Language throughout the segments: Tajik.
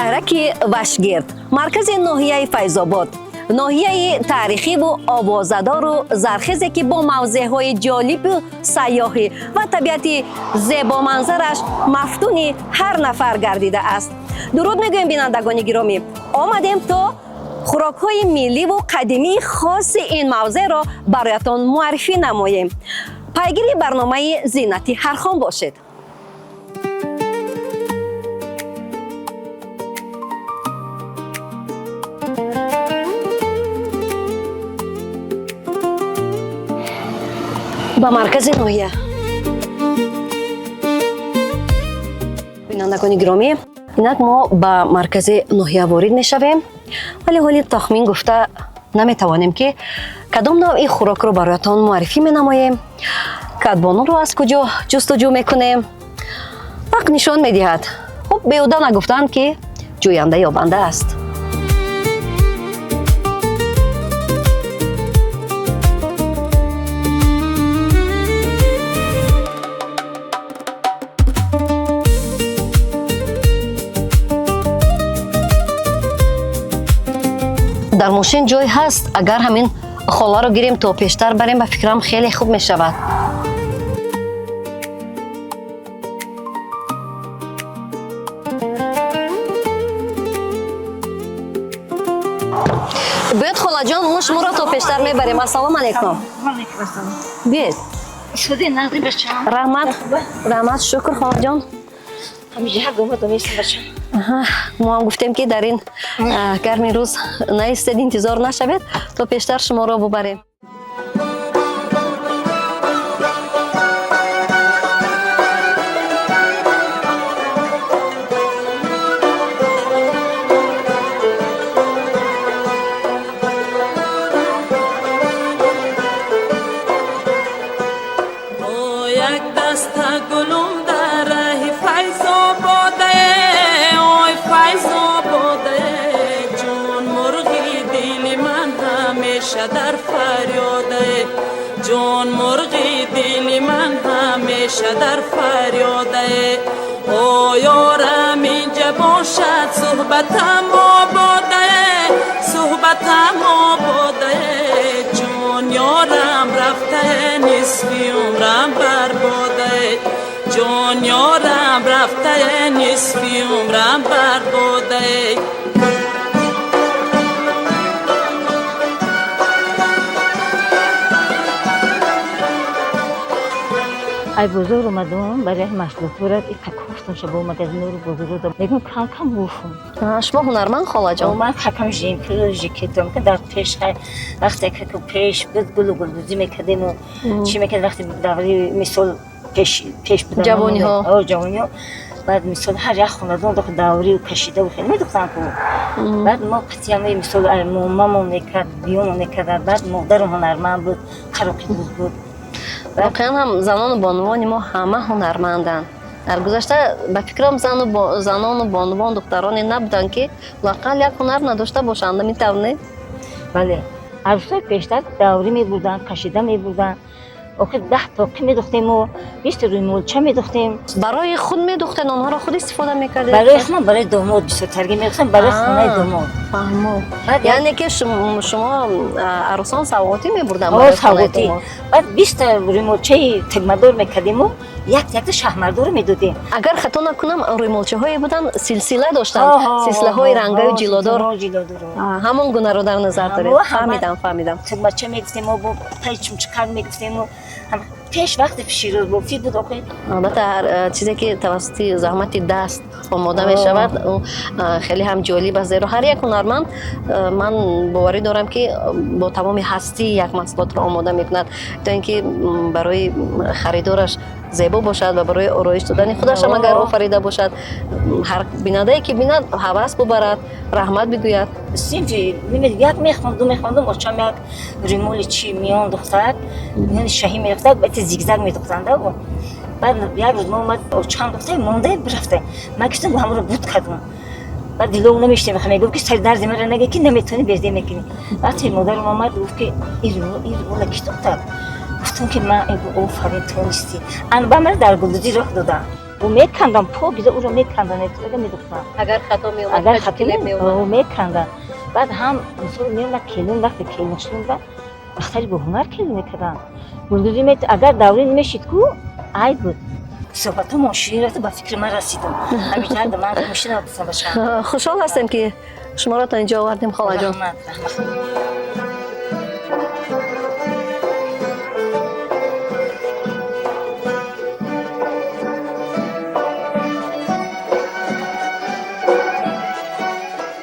шаҳраки Вашгирд, маркази ноҳияи Файзобод, ноҳияи таърихӣ ву овозадору зархезе ки бо мавзеъҳои ҷолибу сайёҳӣ ва табиати зебоманзараш мафтуни ҳар нафар гардидааст. дуруд мегӯем бинандагони гиромӣ, омадем то хӯрокҳои милливу қадимии хоси ин мавзеъро бароятон муаррифӣ намоем. пайгири барномаи Зиннати Ҳархон бошед. ба маркази ноҳия. бинандагони гиромӣ, инак мо ба маркази ноҳия ворид мешавем, вале ҳоли тахмин гуфта наметавонем ки кадом навъи хӯрокро бароятон муаррифӣ менамоем, кадбононро аз куҷо ҷустуҷӯ мекунем. вақт нишон медиҳад. хуб, беҳуда нагуфтанд ки ҷӯянда ёбанда аст. дар мошин ҷой ҳаст, агар ҳамин холаро гирем то пештар барем, ба фикрам хеле хуб мешавад. биёд холаҷон, мо шуморо то пештар мебарем. ассалому алайкум. биёд. раҳмат, раҳмат, шукр холаҷон. мо ҳам гуфтем ки дар ин гарми рӯз наистед, интизор нашавед, то пештар шуморо бубарем. در فریاده جان مرغی دل من همیشه در فریاده او یارم اینجا باشد صحبتم آباده صحبتم آباده جان یارم رفته نصفی عمرم برباده جان یارم رفته نصفی عمرم برباده ای بزرگ اومدم برای مشروطه گفتم شبا مگزین رو بزرگ دادم میگم کم گفتم شما هنرمند خاله جان؟ من کم ژیمپل ژکتم که در پیش وقتی که پیش بود گلوگوزی میکردیم و چی میکرد وقتی دوری مثال پیش بودم جوانی ها جوانی ها بعد مثال هر یک خونه دوری و کشیده و خیلی میدوختن که بعد ما قطعی مثال مامون میکرد بیومون میکرد بعد مادرم هنرمند بود خراقی بود واقعا هم زنان و بانوان ما همه هنرمندند. در گذشته به فکرم زنان و بانوان دخترانی نبودند که لااقل یک هنر نداشته باشند. میتونه؟ بله. عروسای پیشتر دوری میبردن، کشیده میبردن. آخه 10 تاقی میدوختیم و 20 روی مولچه میدوختیم. برای خود میدوختن آنها را خود استفاده میکردید؟ برای خود برای داماد بیشتر میدوختم برای خونه داماد. فهمم. یعنی که شما عروسان سوغاتی میبردن برای خونه داماد. بعد 20 روی مولچه تگمدار میکردیم و یک شهمردار میدادیم. اگر خطا نکنم روی مولچه هایی بودن سلسله داشتن، سلسله های رنگی و جلودار. همون گونه رو در نظر دارید. فهمیدم. تگمچه میگفتیم و پیچم چکار میگفتیم و پیش وقت شیراز بافی بود آخه. البته هر چیزی که توسط زحمت دست آماده می شود خیلی هم جالب است. زیرا هر یک هنرمند من باوری دارم که با تمام هستی یک محصولات را آماده میکند تا اینکه برای خریدارش زیبا باشد و برای آرایش دادن خودش هم اگر آفریده باشد هر بیننده که بیند هوس ببرد، رحمت بگوید. سینفی یک میخوندم اچم یک ریمول چی میان دختر یعنی شهی میرفته بعد زیگزاگ میدوختند و بعد یک روز ما اومد اچم دختر مونده برفته من گفتم همون رو بود کردم بعد دیلو نمیشته میگم که سر درد مرا نگه که نمیتونی بزدی میکنی وقتی مادرم اومد گفت که این رو کی دختر گفتم که من آفرین تو نیستی. انبا من در گلدوزی راه دادم. و میکندم پاگیزه او رو میکندن اگه میدوختم اگر خطا می اومد اگر کجی کلپ می خطا اومد میکندن بعد هم مثلا میومد کلون وقتی کلون شدن بختری به هنر کلون میکردن گلگوزی میت اگر دوری نمیشید کو ای بود صحبت ماشین رفت با فکر من رسیدم همین من ماشین رو بسازم باشم خوشحال هستم که شما را تا اینجا آوردیم خاله جان. رحمت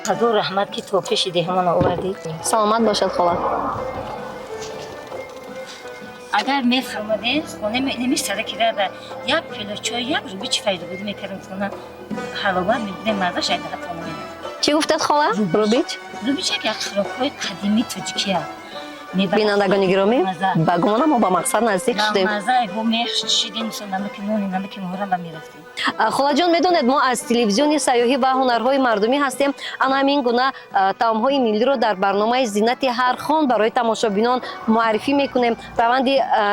خدا رحمت که تو پیش دهمان آوردی سلامت باشد خاله. اگر میفرمودین خونه نمیستاده که در یک کیلو چای یک روبی چی فایده بود میکردم خونه حلاوه میبودیم مرده شاید حتی نمیدیم چی گفتد خاله؟ روبیچ؟ روبیچ یک خوراک‌های قدیمی تاجیکیه بینندگان گرامی با گمانم ما با مقصد نزدیک شدیم. مزه گو میخ شیدیم مثلا نمک نونی نمک مهرم با میرفتیم. خاله جان میدونید ما از تلویزیون سیاحی و هنرهای مردمی هستیم. انا همین گونه طعم‌های ملی رو در برنامه زینت هر خان برای تماشابینان معرفی میکنیم. روند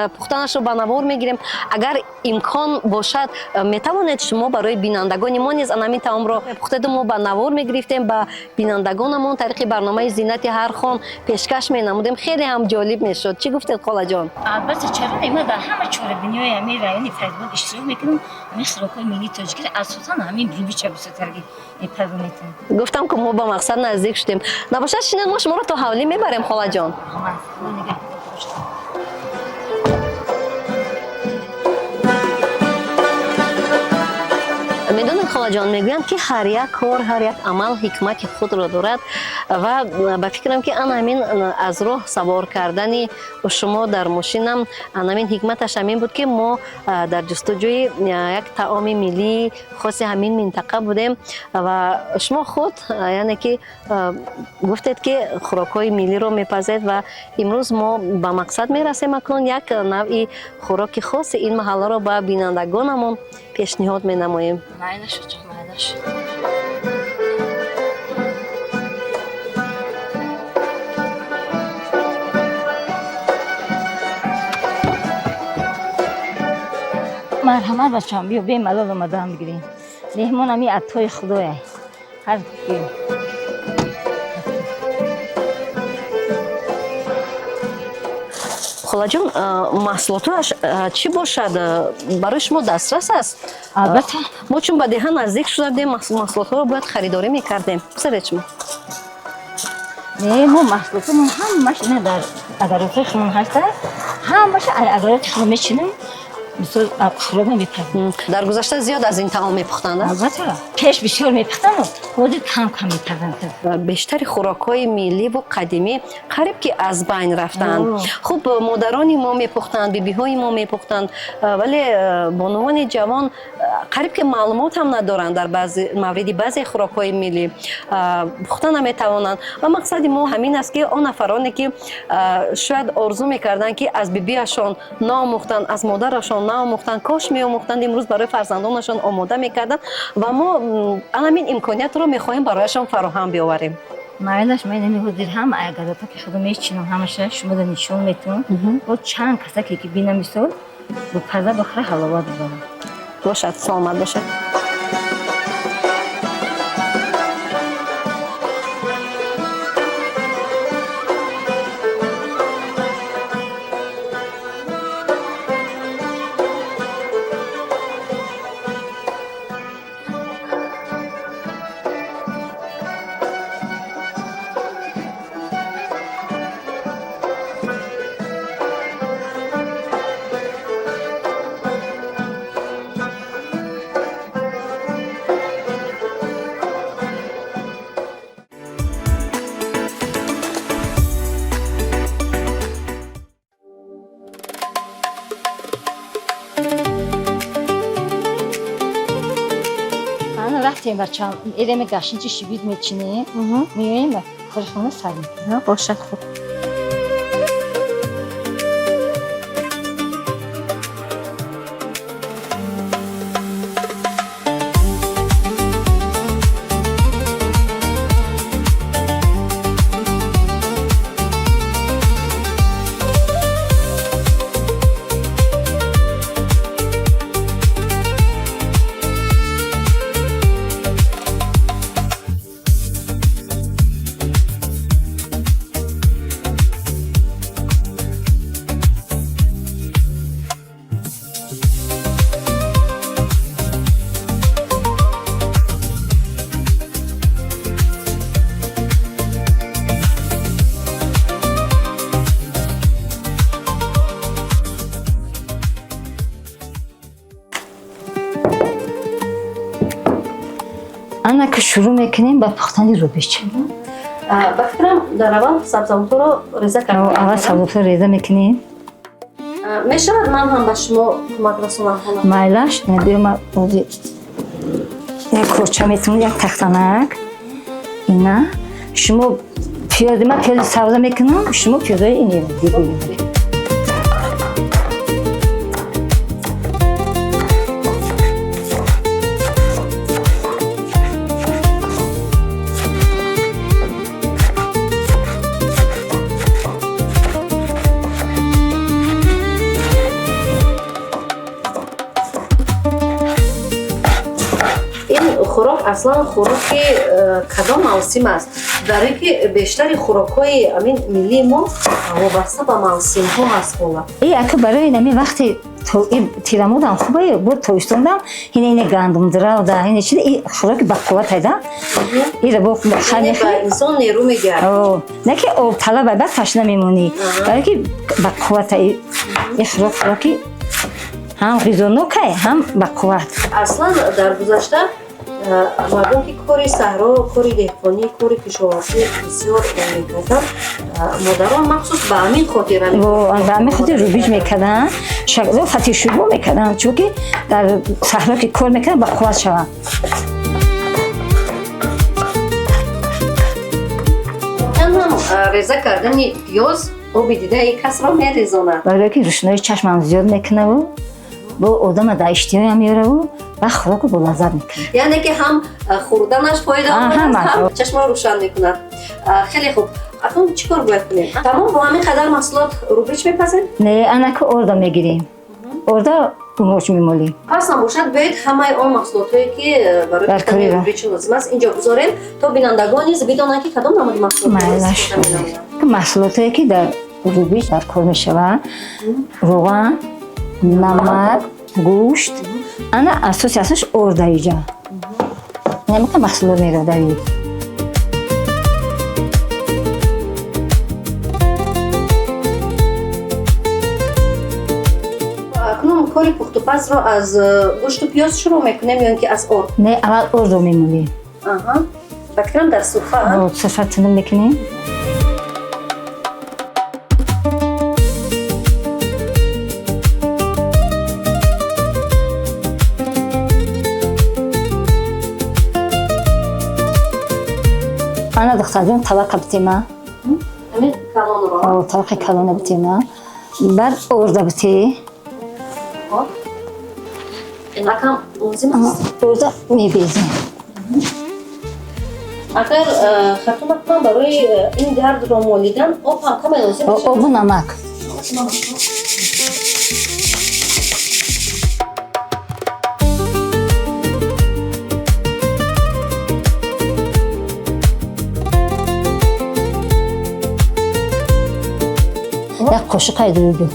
پختنش رو به نوار میگیریم. اگر امکان باشد میتوانید شما برای بینندگان ما نیز همین طعم رو پخته ما به نوار میگرفتیم به بینندگانمون طریق برنامه زینت هر خان پیشکش مینمودیم. خیلی هم جالب میشد. چی گفتید خاله جان؟ البته چرا نمیاد در همه چهار دنیای همین رایون فیسبوک اشتراک میکنم همین خوراک‌های ملی تاجیکی اساسا همین روبیچ بساترگی میپرونیتیم. گفتم که ما با مقصد نزدیک شدیم. نباشد شنید ما شما رو تا حوالی میبریم خاله جان. میدونید خاله جان میگویند که هر یک کار هر یک عمل حکمت خود را دارد و به فکرم که همین از راه سوار کردن شما در ماشینم همین حکمتش همین بود که ما در جستجوی یک طعام ملی خاص همین منطقه بودیم و شما خود یعنی که گفتید که خوراک‌های ملی رو میپزید و امروز ما به مقصد میرسیم اکنون یک نوعی خوراک خاص این محله رو به بینندگانمون پیشنهاد مینماییم. مایلش چه مایلش مرحمت بچه‌ام بیا بیم ملال اومدم بگیریم مهمون همی عطای خدایه هر کی خاله جان محصولاتش چی باشد برای شما دسترس است؟ البته ما چون به دهان نزدیک شدیم محصولات رو باید خریداری میکردیم. بسیار شما نه ما محصولاتمون همش نه در اگراتشون هست همش اگراتشون میچینیم مثل خوراک میپزیم. در گذشته زیاد از این طعام میپختند. البته پیش بسیار میپختن خود کم کم میپزن. بیشتر خوراک‌های ملی و قدیمی قریب که از بین رفتند. خب مادران ما میپختند، بیبی‌های ما میپختند ولی بانوان جوان قریب که معلومات هم ندارند در بعضی خوراک‌های ملی پختن نمیتوانند و مقصد ما همین است که آن نفرانی که شاید آرزو میکردند که از بیبیشان ناموختند از مادرشان ناموختن کاش میاموختند امروز برای فرزندانشان آماده میکردن و ما همین امکانیت رو میخواهیم برایشان فراهم بیاوریم. مایلش من نمیگذیر هم اگراتا که خودم میچینم همشه شما رو نشون میتونم با چند کسی که بینم مثال با پزه بخره حلاوه بزنم. باشد سلامت باشد. رفتیم بچه‌ام ایرم گاشنچی شیبید میچینه میویم خورشونه سریم باشد خوب. ана ки шурӯъ мекунем ба пухтани рубич. ба фикрам дар аввал сабзавотҳоро реза карда. Аввал сабзавотҳоро реза мекунем. Мешавад ман ҳам ба шумо кӯмак расонам? Майлаш, биёма ози як корча метунем, як тахтанак. Ина шумо пиёзи, ман пиёзи сабза мекунам, шумо пиёзои ини дигар. хӯрок аслан хӯроки кадом мавсим аст? Дар ин ки бештари хӯрокҳои амин миллии мо вобаста ба мавсимҳо ҳаст хола. Ака барои нами вақти тирамодам хубае бо тобистондам ина гандумдравда ина чи хӯроки бақувватайда. Ира бо яъне ба инсон нерӯ мегиҳад. Не ки об талаб бад ташна мемонӣ, барои ки бақуввата и хӯроки ҳам ғизонокай, ҳам бақувват. Аслан дар гузашта мардум ки кори саҳро, кори деҳқонӣ, кори кишоварзӣ бисёр мекарданд, модарон махсус ба ҳамин хотира ба ҳамин хотир рубич мекарданд, фатишӯбо мекарданд, чунки дар саҳро ки кор мекарданд бақувват шаванд. ҳам реза кардани пиёз оби дидаи касро мерезонад. Барои ки рӯшноии чашмам зиёд мекунаву бо одама дар иштиҳоям меораву ва хӯроку болаззат мекунад. Яъне ки ҳам хӯрданаш фоидаонд аст, ҳам чашмро рӯшан мекунад. Хеле хуб. Акнун чӣ кор бояд кунем? Тамом бо ҳамин қадар маҳсулот рубич мепазем? Не, анаки орда мегирем. Орда умоч мемолем. Пас набошад бояд ҳамаи он маҳсулотҳое ки барои кунтани рубич лозим аст инҷо гузорем, то бинандагон низ бидонанд ки кадом намуди маҳсулот истифода менамоянд. Маҳсулотое ки дар рубич дар кор мешавад, роған, намак, гӯшт, ана асоси асош ордаиҷа. Намека маҳсулот мерадавид. Акнун кори пухтупазро аз гӯшту пиёз шурӯъ мекунем ё ин ки аз орд? Не, аввал ордро мемолем. Ба фикрам дар сурфа сурфа тунум мекунем. ана духтарҷон табақа битема. ҳамин калонро. Табақи калона битема. Баъд орда бите. Инакам лозим аст. Орда мебезем. Агар хатун акнун барои ин гардро молидан об ҳам каме лозим мешавад? Обу намак. як қошиқаи дурду.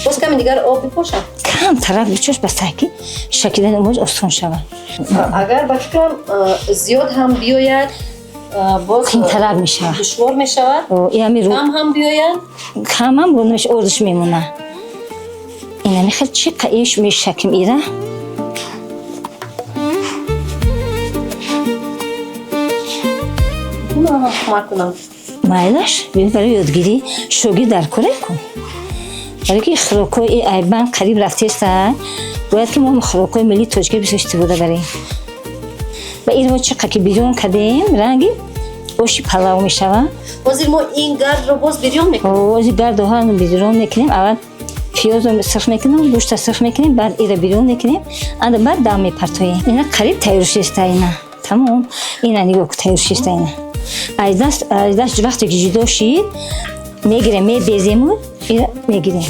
боз ками дигар об бипошад? Кам тараб бичош ба сайки шакидани умоҷ осон шавад. Агар ба фикрам зиёд ҳам биёяд боз қийтараб мешавад. душвор мешавад. Кам ҳам биёяд? Кам ҳам бонаш ордиш мемона. Ина мехел чи қаиш мешаким ира. Кумак кунам. Майлаш, биё барои ёдгирӣ шогирд дар коре кун. барои ки хӯрокҳои айбан қариб рафтеста, бояд ки мо хӯрокҳои миллии тоҷикӣ бисёр истифода барем. Ва инро чӣ қадр ки бирён кардем, ранги оши палав мешавад. Ҳозир мо ин гардро боз бирён мекунем. Ҳозир гардоҳо бирён мекунем. Аввал пиёзро сирх мекунем, гӯшта сирх мекунем, баъд ира бирён мекунем, баъд дам мепартоем. Ина қариб тайёр шиста ина. Тамом. Ина нигоҳ ку тайёр шиста ина. Аз даст вақте ки ҷудо шид, мегирем, мебезему, ира мегирем.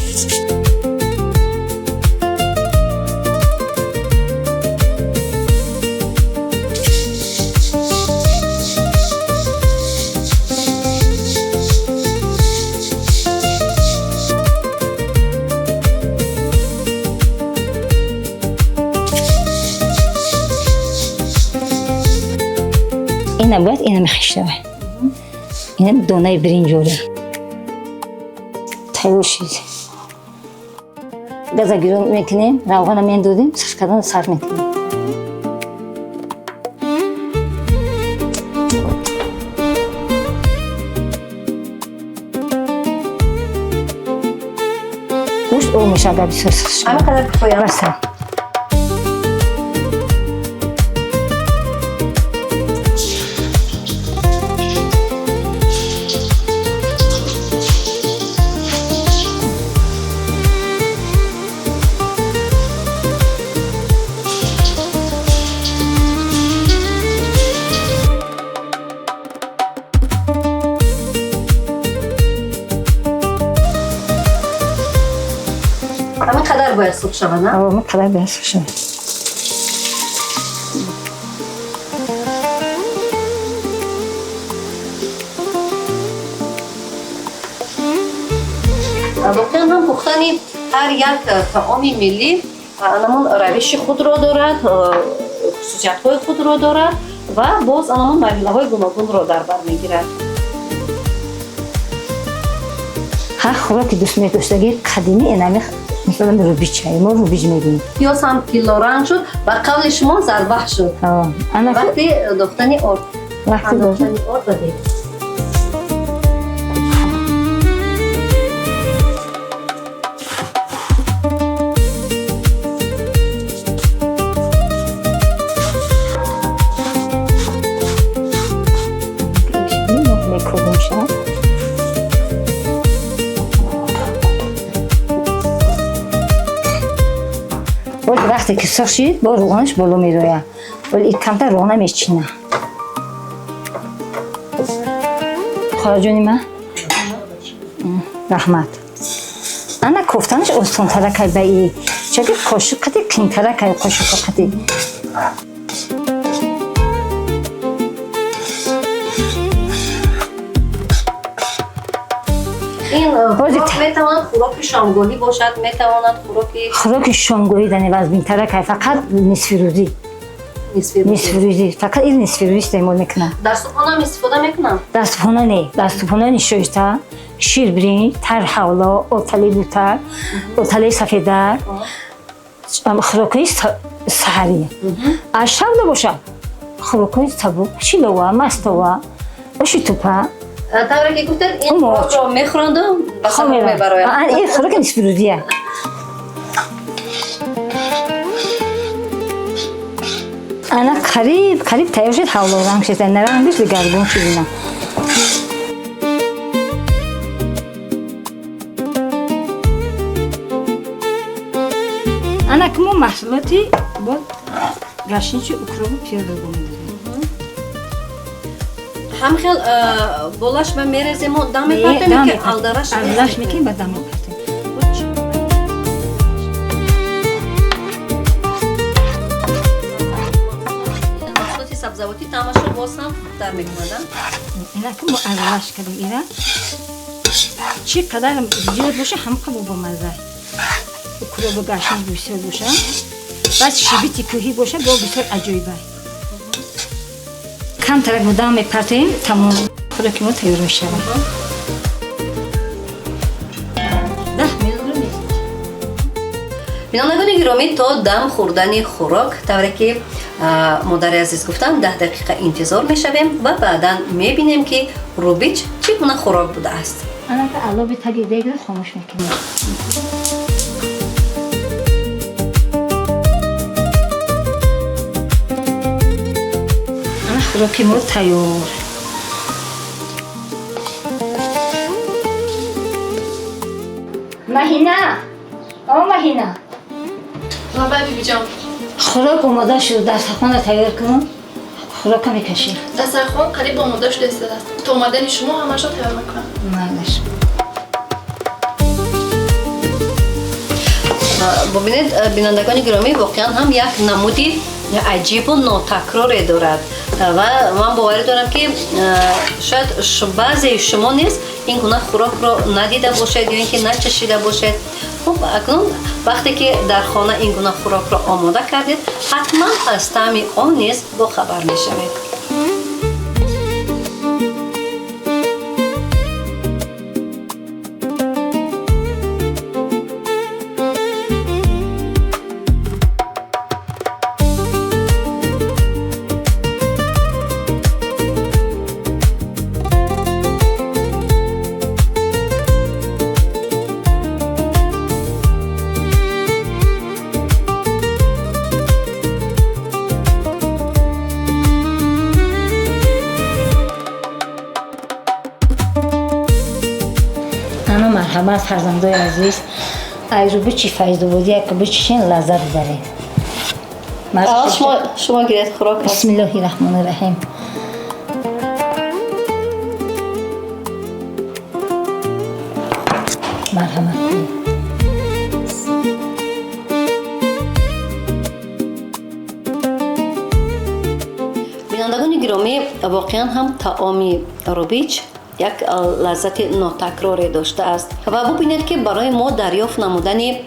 باید اینم خشته اینم دانه برنجولی تیار شد گازا گیرون میکنیم روغن میندازیم صرف کردن صرف میکنیم گوشت او میشه اگر بسیار سرش همه قدر کفایه بسته همه قدر باید سرخ شود نه؟ آه مقدر بسیار شد واقعا هم پختن هر یک طعام ملی انمون روش خود را دارد خصوصیت های خود را دارد و باز انمون مرحله های گوناگون را در بر میگیرد هر خوراکی دوست می‌داشتگی قدیمی اینمی مثلا روبیچ ما روبیچ میگیم پیاز هم کیلو رنگ شد و قول شما زربح شد انا وقتی دختنی آرد وقتی دختنی آرد بدید وقتی که سرخ شد با روغنش بالا میروید ولی این کمتر روغن میچینه خواهر جونی من رحمت انا کوفتنش آسان ترکه به این چگه قاشق قطعی کن ترکه قاشق قطعی این میتواند خوراک شامگاهی باشد میتواند خوراک شامگاهی در نوازبین ترکه فقط نصف روزی نصف روزی فقط این نصف روزی استعمال میکنم در صبحانه هم استفاده میکنم در صبحانه نه در صبحانه نشویتا شیر برنج تر حولا اوتلی بوتر اوتلی سفیدر خوراکای سحری اشام باشه خوراکای سبک شیلوا مستوا باشی توپا طوری که گفتن این خوراک را میخورند و بسر میبراید این خوراک نصف روزیه انا قریب تیار شد حولا رنگ شد نرنگ بیش گردون شد اینا انا کمو محصولاتی با گشنیچ اوکراین پیاده گوییم هم خیل بولش به میرزیم و دم پرتیم که الدرش میکنیم و دم پرتیم محصولاتی سبزواتی تماشا باز هم در میکنم اینا که ما الدرش کردیم اینا چی قدر زیاد باشه هم قبول با مزه اوکراین با گشنیچ بسیار باشه بعد شیبیتی کوهی باشه با بسیار عجیبه کم ترک مدام میپرتیم تمام خوراکی ما تیار میشه 10 میلیون بینندگان گرامی تا دم خوردن خوراک طوری که مادر عزیز گفتن 10 دقیقه انتظار میشویم و بعدا میبینیم که روبیچ چگونه خوراک بوده است انا که علاوه تگی دیگه خاموش میکنیم خوراکی ما تیار مهینه مهینه بله بیبی جان خوراک آماده شد دسترخوان تیار کن خوراک میکشی دسترخوان قریب آماده شده است تا اومدن شما همش رو تیار میکنم مالش ببینید بینندگان گرامی واقعا هم یک نمودی عجیب و ناتکراری دارد و من باور دارم که شاید بعضی شما نیز این گونه خوراک را ندیده باشید یا اینکه نچشیده باشید. خب اکنون وقتی که در خانه این گونه خوراک را آماده کردید حتما از طعم آن نیز با خبر می شوید. مرحمت فرزندای عزیز ای رو بچی فیض‌آبادی یک بچین لذت ببرید. شما گیرید خوراک. بسم الله الرحمن الرحیم. مرحمت کنید. بینندگان گرامی، واقعا هم طعام روبیچ یک لذت ناتکراری داشته است و ببینید که برای ما دریافت نمودن یک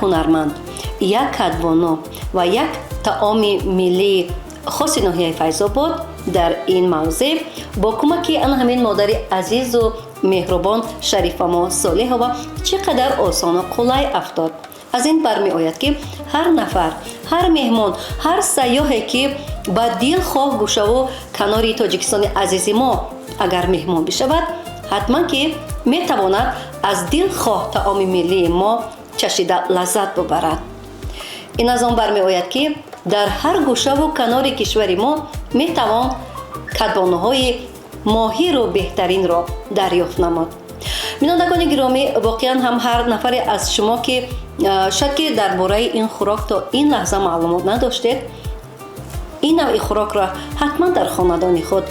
هنرمند، یک کدبانو و یک طعام ملی خاص ناحیه فیض‌آباد در این موضع با کمک آن همین مادر عزیز و مهربان شریفه ما صالحه و چقدر آسان و قلای افتاد. از این برمی آید که هر نفر، هر مهمان، هر سیاحی که با دل خواه گوشه و کنار تاجیکستان عزیز ما اگر مهمان بشود، حتما که می تواند از دل خواه طعام ملی ما چشیده لذت ببرد. این از آن برمی آید که در هر گوشه و کنار کشور ما می توان کدبانوهای ماهی و بهترین را دریافت نمود. بینندگان گرامی، واقعا هم هر نفر از شما که شاید که درباره این خوراک تا این لحظه معلومات نداشتید، این نوع خوراک را حتما در خاندان خود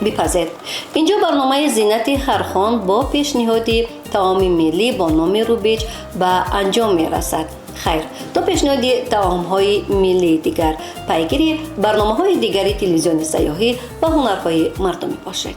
بپزید. اینجا برنامه زینت هر خان با پیشنهاد طعام ملی با نام روبیچ به انجام می رسد. خیر، تا پیشنهاد طعام‌های ملی دیگر پیگیری برنامه‌های دیگری تلویزیون سیاحی و هنرهای مردمی باشید.